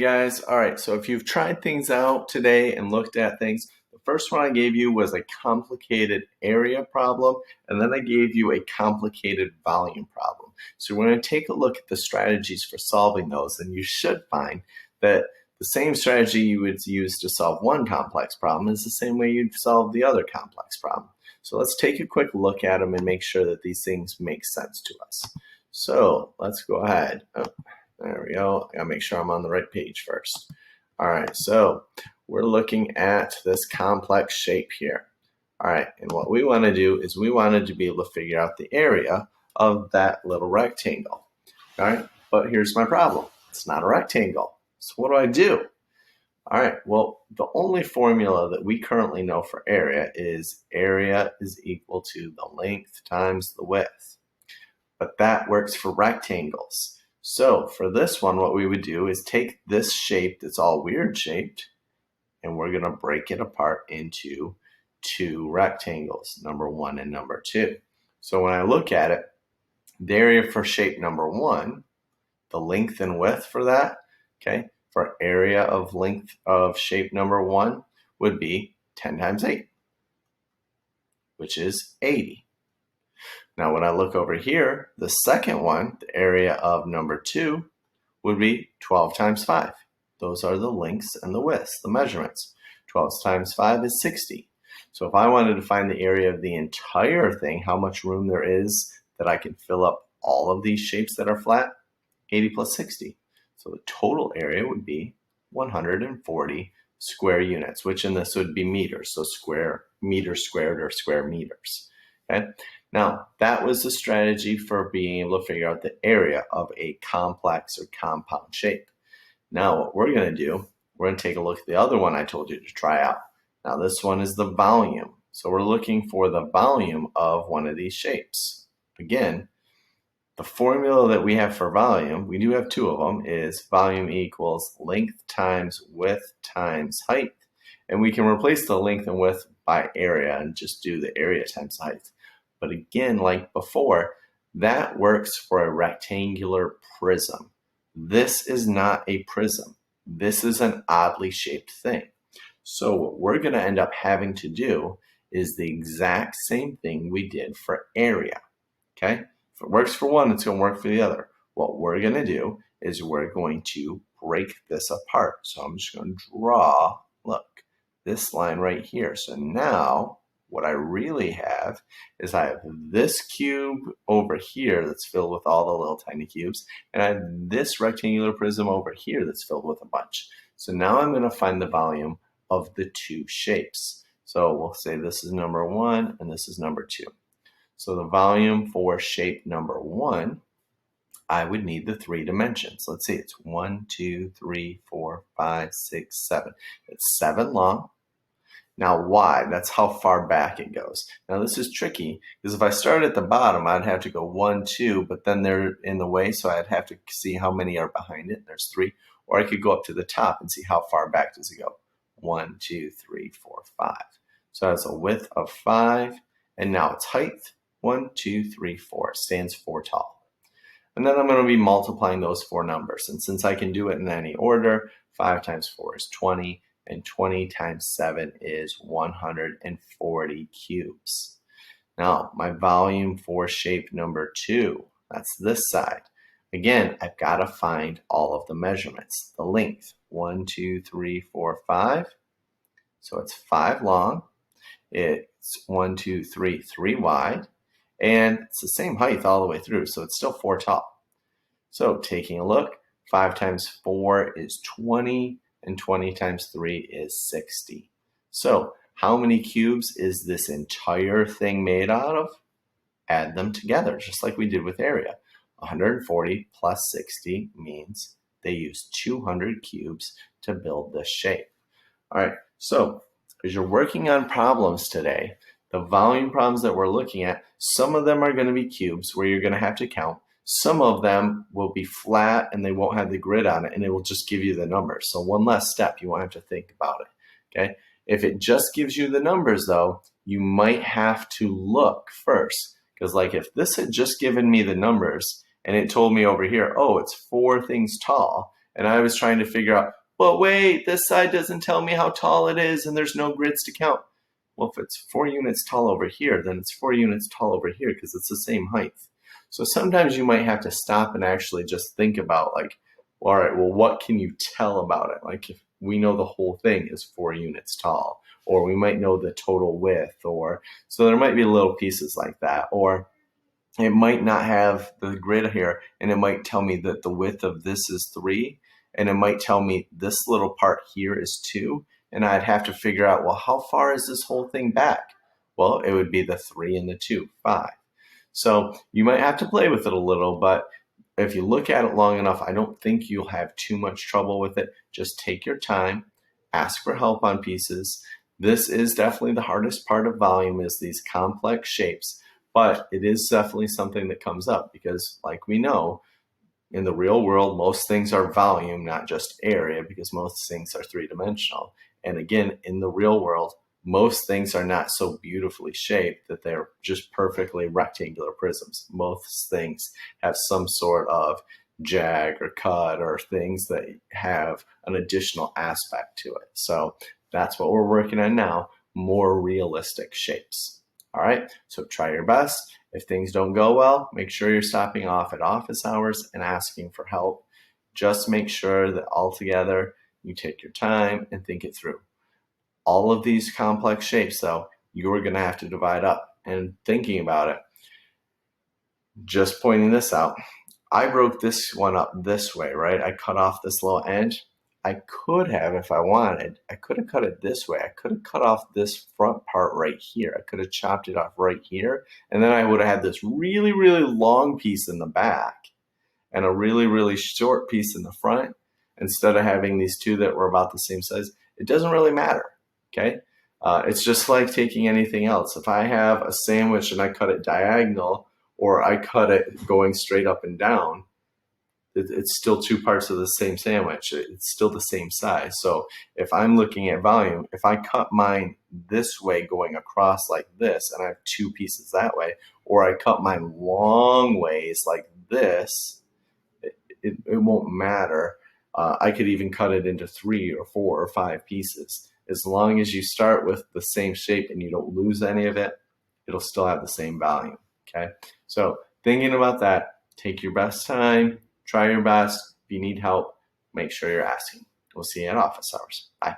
Guys, all right, so if you've tried things out today and looked at things, the first one I gave you was a complicated area problem, and then I gave you a complicated volume problem. So we're going to take a look at the strategies for solving those, and you should find that the same strategy you would use to solve one complex problem is the same way you'd solve the other complex problem. So let's take a quick look at them and make sure that these things make sense to us. So let's go ahead. There we go. I gotta make sure I'm on the right page first. All right, so we're looking at this complex shape here. All right, and what we want to do is we wanted to be able to figure out the area of that little rectangle. All right, but here's my problem. It's not a rectangle. So what do I do? All right, well, the only formula that we currently know for area is equal to the length times the width. But that works for rectangles. So for this one, what we would do is take this shape that's all weird shaped, and we're going to break it apart into two rectangles, number 1 and number 2. So when I look at it, the area for shape number 1, the length and width for that, okay, for area of length of shape number 1 would be 10 times 8, which is 80. Now, when I look over here, the second one, the area of number 2, would be 12 times 5. Those are the lengths and the widths, the measurements. 12 times 5 is 60. So if I wanted to find the area of the entire thing, how much room there is that I can fill up all of these shapes that are flat, 80 plus 60. So the total area would be 140 square units, which in this would be meters, so meters squared or square meters. Okay. Now, that was the strategy for being able to figure out the area of a complex or compound shape. Now, what we're going to do, we're going to take a look at the other one I told you to try out. Now, this one is the volume. So we're looking for the volume of one of these shapes. Again, the formula that we have for volume, we do have two of them, is volume equals length times width times height. And we can replace the length and width by area and just do the area times height. But again, like before, that works for a rectangular prism. This is not a prism. This is an oddly shaped thing. So what we're going to end up having to do is the exact same thing we did for area. Okay? If it works for one, it's going to work for the other. What we're going to do is we're going to break this apart. So I'm just going to draw, look, this line right here. So now what I really have is I have this cube over here that's filled with all the little tiny cubes, and I have this rectangular prism over here that's filled with a bunch. So now I'm going to find the volume of the two shapes. So we'll say this is number 1 and this is number 2. So the volume for shape number 1, I would need the 3 dimensions. Let's see, it's 1, 2, 3, 4, 5, 6, 7. It's 7 long. Now wide, that's how far back it goes. Now this is tricky because if I start at the bottom, I'd have to go 1, 2, but then they're in the way, so I'd have to see how many are behind it. There's 3. Or I could go up to the top and see how far back does it go. 1, 2, 3, 4, 5. So that's a width of 5, and now its height, 1, 2, 3, 4. It stands 4 tall. And then I'm going to be multiplying those 4 numbers. And since I can do it in any order, 5 times 4 is 20. And 20 times 7 is 140 cubes. Now, my volume for shape number 2, that's this side. Again, I've got to find all of the measurements. The length, 1, 2, 3, 4, 5. So it's 5 long. It's 1, 2, 3, 3 wide. And it's the same height all the way through, so it's still 4 tall. So taking a look, 5 times 4 is 20. And 20 times 3 is 60. So how many cubes is this entire thing made out of? Add them together, just like we did with area. 140 plus 60 means they used 200 cubes to build this shape. All right, so as you're working on problems today, the volume problems that we're looking at, some of them are going to be cubes where you're going to have to count. Some of them will be flat and they won't have the grid on it, and it will just give you the numbers. So one less step, you won't have to think about it. Okay. If it just gives you the numbers though, you might have to look first. Because like if this had just given me the numbers and it told me over here, oh, it's 4 things tall, and I was trying to figure out, well, wait, this side doesn't tell me how tall it is and there's no grids to count. Well, if it's 4 units tall over here, then it's 4 units tall over here because it's the same height. So sometimes you might have to stop and actually just think about, like, all right, well, what can you tell about it? Like, if we know the whole thing is 4 units tall, or we might know the total width, or so there might be little pieces like that, or it might not have the grid here, and it might tell me that the width of this is 3, and it might tell me this little part here is 2, and I'd have to figure out, well, how far is this whole thing back? Well, it would be the 3 and the 2, 5. So you might have to play with it a little, but if you look at it long enough, I don't think you'll have too much trouble with it. Just take your time, ask for help on pieces. This is definitely the hardest part of volume, is these complex shapes, but it is definitely something that comes up because, like we know, in the real world, most things are volume, not just area, because most things are three-dimensional. And again, in the real world, most things are not so beautifully shaped that they're just perfectly rectangular prisms. Most things have some sort of jag or cut or things that have an additional aspect to it. So that's what we're working on now, more realistic shapes. All right, so try your best. If things don't go well, make sure you're stopping off at office hours and asking for help. Just make sure that altogether you take your time and think it through. All of these complex shapes, though, you're going to have to divide up. And thinking about it, just pointing this out, I broke this one up this way, right? I cut off this little edge. I could have, if I wanted, I could have cut it this way. I could have cut off this front part right here. I could have chopped it off right here. And then I would have had this really, really long piece in the back and a really, really short piece in the front, instead of having these two that were about the same size. It doesn't really matter, okay? It's just like taking anything else. If I have a sandwich and I cut it diagonal, or I cut it going straight up and down, it's still two parts of the same sandwich. It's still the same size. So if I'm looking at volume, if I cut mine this way going across like this, and I have two pieces that way, or I cut mine long ways like this, it won't matter. I could even cut it into 3 or 4 or 5 pieces. As long as you start with the same shape and you don't lose any of it, it'll still have the same volume, okay? So thinking about that, take your best time, try your best. If you need help, make sure you're asking. We'll see you at office hours. Bye.